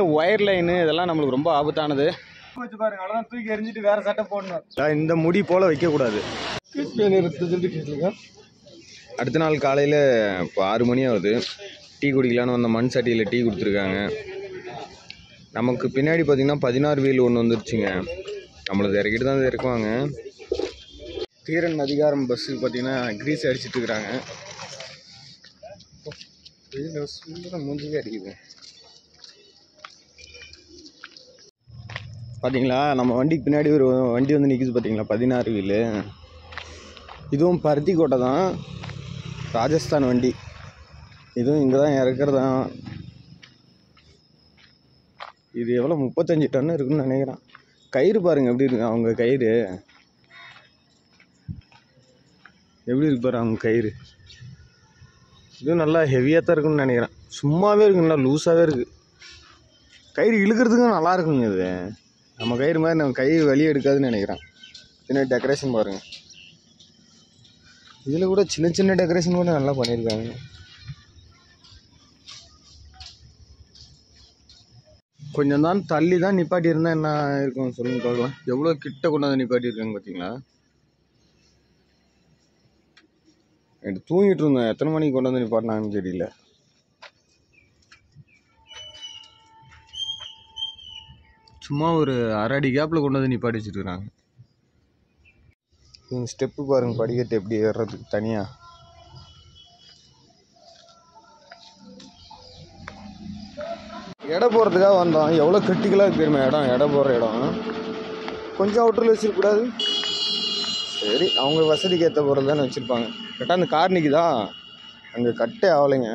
Wire line இதெல்லாம் நம்மளுக்கு ரொம்ப ஆபத்தானது. வச்சு பாருங்க, அவ்வளோதான், தூக்கி எரிஞ்சிட்டு வேற சட்டை போடணும். இந்த முடி போல் வைக்கக்கூடாது. அடுத்த நாள் காலையில் இப்போ 6 மணி ஆகுது. டீ குடிக்கலான்னு வந்த மண் சட்டியில் டீ கொடுத்துருக்காங்க. நமக்கு பின்னாடி பார்த்திங்கன்னா 16 வீல் ஒன்று வந்துருச்சுங்க. நம்மளுக்கு இறக்கிட்டு தான் இறக்குவாங்க. தீரன் அதிகாரம் பஸ்ஸுக்கு பார்த்திங்கன்னா கிரீஸ் அடிச்சுட்டு இருக்கிறாங்க. மூஞ்சிலே அடிக்குது பார்த்தீங்களா. நம்ம வண்டிக்கு பின்னாடி ஒரு வண்டி வந்து நிற்குது பார்த்தீங்களா, 16 வீலு. இதுவும் பருத்தி கோட்டை தான், ராஜஸ்தான் வண்டி. இதுவும் இங்கே தான் இறக்குறதான். இது எவ்வளோ 35 டன் இருக்குன்னு நினைக்கிறேன். கயிறு பாருங்கள் எப்படி இருக்கு, அவங்க கயிறு எப்படி இருக்கு பாரு அவங்க கயிறு. இதுவும் நல்லா ஹெவியாக தான் இருக்குன்னு நினைக்கிறேன். சும்மாவே இருக்கு, நல்லா லூஸாகவே இருக்குது. கயிறு இழுக்கிறதுக்கும் நல்லா இருக்குங்க. இது நம்ம கயிறு மாதிரி நம்ம கை வெளியே எடுக்காதுன்னு நினைக்கிறேன். சின்ன டெக்கரேஷன் பாருங்கள். இதில் கூட சின்ன சின்ன டெக்கரேஷன் கூட நல்லா பண்ணியிருக்காங்க. கொஞ்சம் தான் தள்ளி தான் நிப்பாட்டியிருந்தால் என்ன இருக்கும் சொல்லுங்க பார்க்கலாம். எவ்வளோ கிட்ட கொண்டு வந்து நிப்பாட்டியிருக்காங்க பார்த்தீங்களா. எனக்கு தூங்கிட்டு இருந்தேன், எத்தனை மணிக்கு கொண்டு வந்து நிப்பாட்டினாங்கன்னு தெரியல. சும்மா ஒரு அரை அடி கேப்பில் கொண்டு வந்து நிப்பாட்டி வச்சுருக்குறாங்க. ஸ்டெப்பு பாருங்கள், படிக்கட்டு எப்படி ஏறுறதுக்கு தனியாக. எடை போடுறதுக்காக வந்தோம். எவ்வளோ கிரிட்டிக்கலாக தெரியுமா இடம், எடை போடுற இடம். கொஞ்சம் அவுட்டரில் வச்சிருக்கக்கூடாது. சரி, அவங்க வசதிக்கு ஏற்ற பொருள் தானே வச்சுருப்பாங்க. கரெக்டாக அந்த கார் நிற்குதா, அங்கே கட்டே ஆகலைங்க.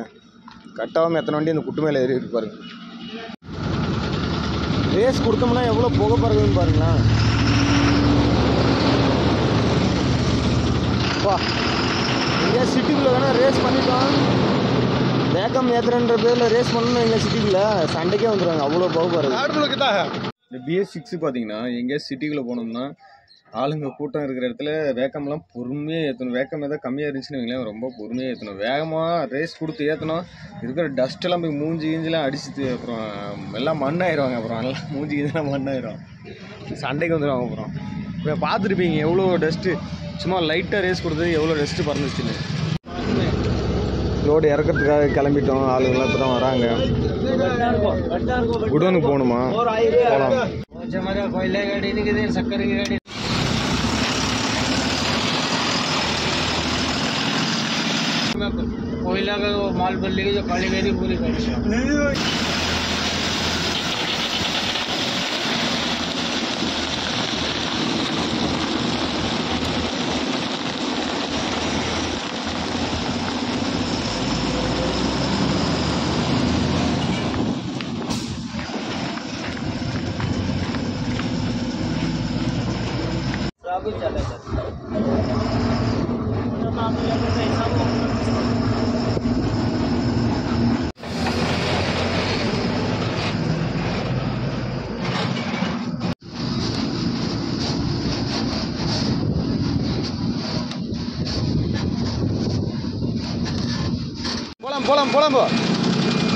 கட்டாகாமல் எத்தனை வண்டி அந்த குட்டு மேலே ஏறி இருக்கு பாருங்க. ரேஸ் கொடுத்தோம்னா எவ்வளோ புகை பறகுதுன்னு பாருங்களேன். வா, எங்கேயா சிட்டிக்குள்ளே தானே ரேஸ் பண்ணிட்டோம். வேகம் ஏற்றுறன்ற பேரில் ரேஸ் பண்ணணும். எங்கள் சிட்டிக்குள்ளே சண்டைக்கே வந்துடுவாங்க, அவ்வளோ புகை பறகுது. இந்த BS6 பார்த்தீங்கன்னா எங்கேயா சிட்டிக்குள்ளே போனோம்னா ஆளுங்க கூட்டம் இருக்கிற இடத்துல வேகம்லாம் பொறுமையாக ஏற்றணும். வேகம் எதாவது கம்மியாக இருந்துச்சுன்னு வைங்களேன், ரொம்ப பொறுமையாக ஏற்றணும். வேகமாக ரேஸ் கொடுத்து ஏற்றணும். இருக்கிற டஸ்ட்டெல்லாம் போய் மூஞ்சி கீஞ்சிலாம் அடிச்சுட்டு அப்புறம் எல்லாம் மண்ணாயிடுவாங்க. அப்புறம் எல்லாம் மூஞ்சி கீஞ்செல்லாம் மண்ணாயிடும், சண்டைக்கு வந்துடுவாங்க. அப்புறம் இப்போ பார்த்துருப்பீங்க எவ்வளோ டஸ்ட்டு. சும்மா லைட்டாக ரேஸ் கொடுத்தது எவ்வளோ டஸ்ட்டு பறந்துச்சுன்னு. லோடு இறக்கிறதுக்காக கிளம்பிட்டோம். ஆளுங்களாம் இப்போ தான் வராங்க. குடோனுக்கு போகணுமா, போகலாம். कोयला का वो माल बन लेगी जो काली मेरी पूरी गाड़ी चला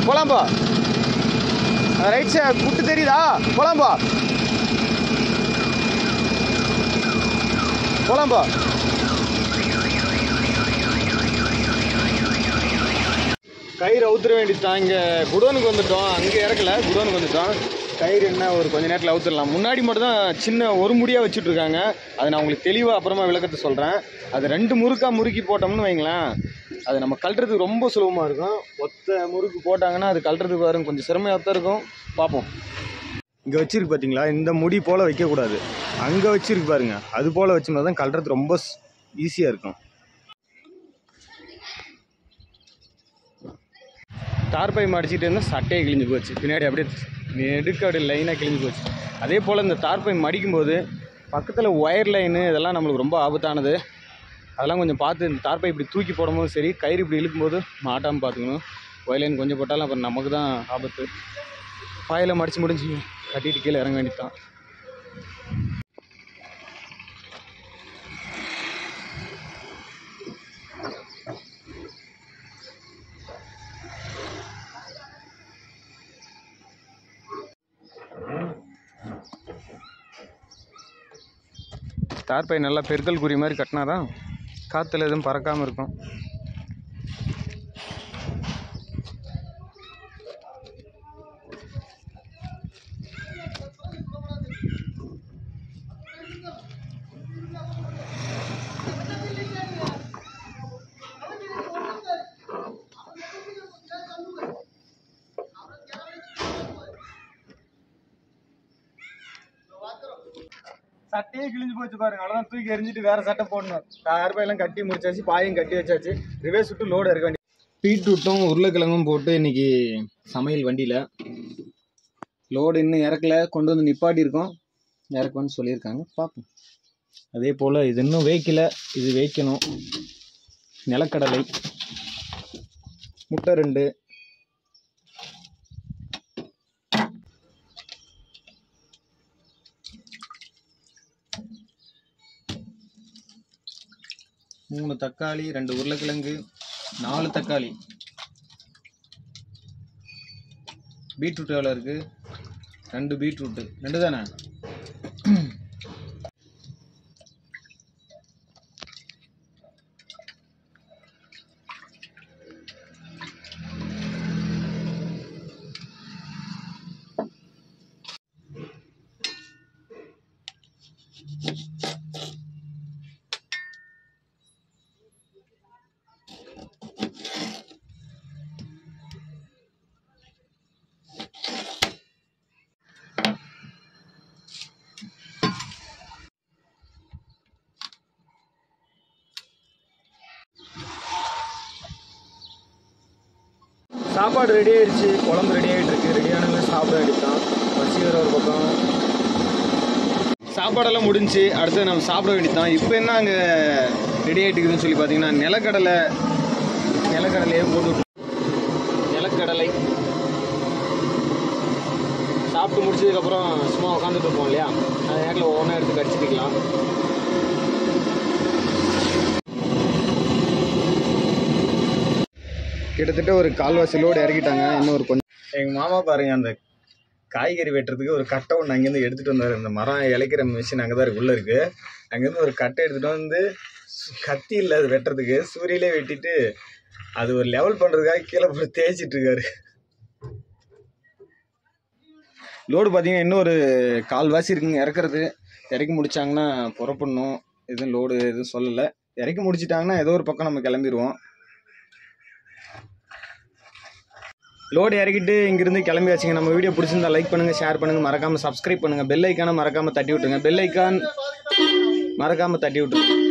போலாம்பா. ரைட் சைடு குட்டு தெரியுதா, போலாம்பா. கயிறு அவுத்துற வேண்டியதுதான். இங்கே குடோனுக்கு வந்துட்டோம், அங்கே இறக்கல, குடோனுக்கு வந்துட்டோம். கயிறு என்ன ஒரு கொஞ்ச நேரத்தில் அவுத்துடலாம். முன்னாடி மட்டும் தான் சின்ன ஒரு முடியாக வச்சுட்ருக்காங்க. அதை நான் உங்களுக்கு தெளிவாக அப்புறமா விளக்கத்தை சொல்கிறேன். அது 2 முறுக்காக முறுக்கி போட்டோம்னு வைங்களேன், அது நம்ம கழட்டுறதுக்கு ரொம்ப சுலபமாக இருக்கும். ஒத்த முறுக்கு போட்டாங்கன்னா அது கழட்டுறதுக்கு பாருங்க கொஞ்சம் சிரமமாக தான் இருக்கும். பார்ப்போம். இங்கே வச்சிருக்கு பார்த்தீங்களா, இந்த முடி போல் வைக்கக்கூடாது. அங்கே வச்சிருக்கு பாருங்க, அது போல் வச்சுருந்தா தான் கழட்டுறது ரொம்ப ஈஸியாக இருக்கும். தார்பை மடிச்சிட்டு இருந்தால் சட்டையை கிழிஞ்சு போச்சு. பின்னாடி அப்படியே நெடுக்க அப்படியே லைனாக கிழிஞ்சு போச்சு. அதே போல் இந்த தார்பை மடிக்கும்போது பக்கத்தில் ஒயர் லைனு இதெல்லாம் நம்மளுக்கு ரொம்ப ஆபத்தானது. அதெல்லாம் கொஞ்சம் பார்த்து இந்த தார்பை இப்படி தூக்கி போடும்போது சரி, கயிறு இப்படி இழுக்கும்போது மாட்டாமல் பார்த்துக்கணும். ஒயர் லைன் கொஞ்சம் போட்டாலும் அப்புறம் நமக்கு தான் ஆபத்து. பாயில் மடித்து முடிஞ்சு கட்டிட்டு கீழே இறங்க வேண்டியதான். தார்பை நல்லா பெருக்கல் குறி மாதிரி கட்டினாதான் காற்றுல எதுவும் பறக்காமல் இருக்கும். சட்டையே கிழிஞ்சு போச்சு பாருங்க. அவ்வளோதான், தூக்கி எரிஞ்சிட்டு வேற சட்டை போடணும். தார்பாயெல்லாம் கட்டி முடிச்சாச்சு, பாயும் கட்டி வச்சாச்சு. ரிவேர்ஸ் விட்டு லோடு இறக்க வேண்டிய பீட்ரூட்டும் உருளைக்கிழங்கும் போட்டு இன்னைக்கு சமையல் வண்டியில். லோடு இன்னும் இறக்கல, கொண்டு வந்து நிப்பாட்டி இருக்கோம். இறக்குன்னு சொல்லியிருக்காங்க, பார்ப்போம். அதே போல் இது இன்னும் வேய்க்கல, இது வேய்க்கணும். நிலக்கடலை, முட்டை 2, மூணு தக்காளி, 2 உருளைக்கிழங்கு, 4 தக்காளி. பீட்ரூட் எவ்வளோ இருக்குது? 2 பீட்ரூட்டு. 2 தானே? சாப்பாடு ரெடி ஆயிடுச்சு, குழம்பு ரெடி ஆகிட்டு இருக்கு. ரெடியானது சாப்பிட வேண்டியதான். பசி வேற ஒரு பக்கம். சாப்பாடெல்லாம் முடிஞ்சு அடுத்து நம்ம சாப்பிட வேண்டியதான். இப்போ என்ன அங்கே ரெடி ஆகிட்டுக்குதுன்னு சொல்லி பார்த்தீங்கன்னா, நிலக்கடலையே போட்டு நிலக்கடலை சாப்பிட்டு முடிச்சதுக்கப்புறம் சும்மா உட்காந்துட்டு இருப்போம் இல்லையா, அந்த நேரத்தில் ஒவ்வொன்றா எடுத்து கடிச்சிக்கலாம். கிட்டத்தட்ட ஒரு கால்வாசி லோடு இறக்கிட்டாங்க. இன்னும் ஒரு கொஞ்சம். எங்கள் மாமா பாருங்கள், அந்த காய்கறி வெட்டுறதுக்கு ஒரு கட்டை ஒன்று அங்கேருந்து எடுத்துகிட்டு வந்தார். இந்த மரம் இலைக்கிற மிஷின் அங்கே தான் உள்ளே இருக்குது. அங்கேருந்து ஒரு கட்டை எடுத்துகிட்டு வந்து, கத்தி இல்லை அது வெட்டுறதுக்கு, சூரியலே வெட்டிட்டு அது ஒரு லெவல் பண்ணுறதுக்காக கீழே போட்டு தேய்ச்சிட்ருக்காரு. லோடு பார்த்தீங்கன்னா இன்னும் ஒரு கால்வாசி இருக்குங்க இறக்குறது. இறக்கி முடித்தாங்கன்னா புறப்படணும். எதுவும் லோடு எதுவும் சொல்லலை. இறக்கி முடிச்சிட்டாங்கன்னா ஏதோ ஒரு பக்கம் நம்ம கிளம்பிடுவோம். லோடு இறக்கிட்டு இங்கிருந்து கிளம்பியாச்சுங்க. நம்ம வீடியோ பிடிச்சிருந்தா லைக் பண்ணுங்கள், ஷேர் பண்ணுங்கள், மறக்காமல் சப்ஸ்கிரைப் பண்ணுங்கள். பெல் ஐக்கானை மறக்காமல் தட்டி விட்டுருங்க. பெல் ஐக்கான் மறக்காமல் தட்டி விட்டுருங்க.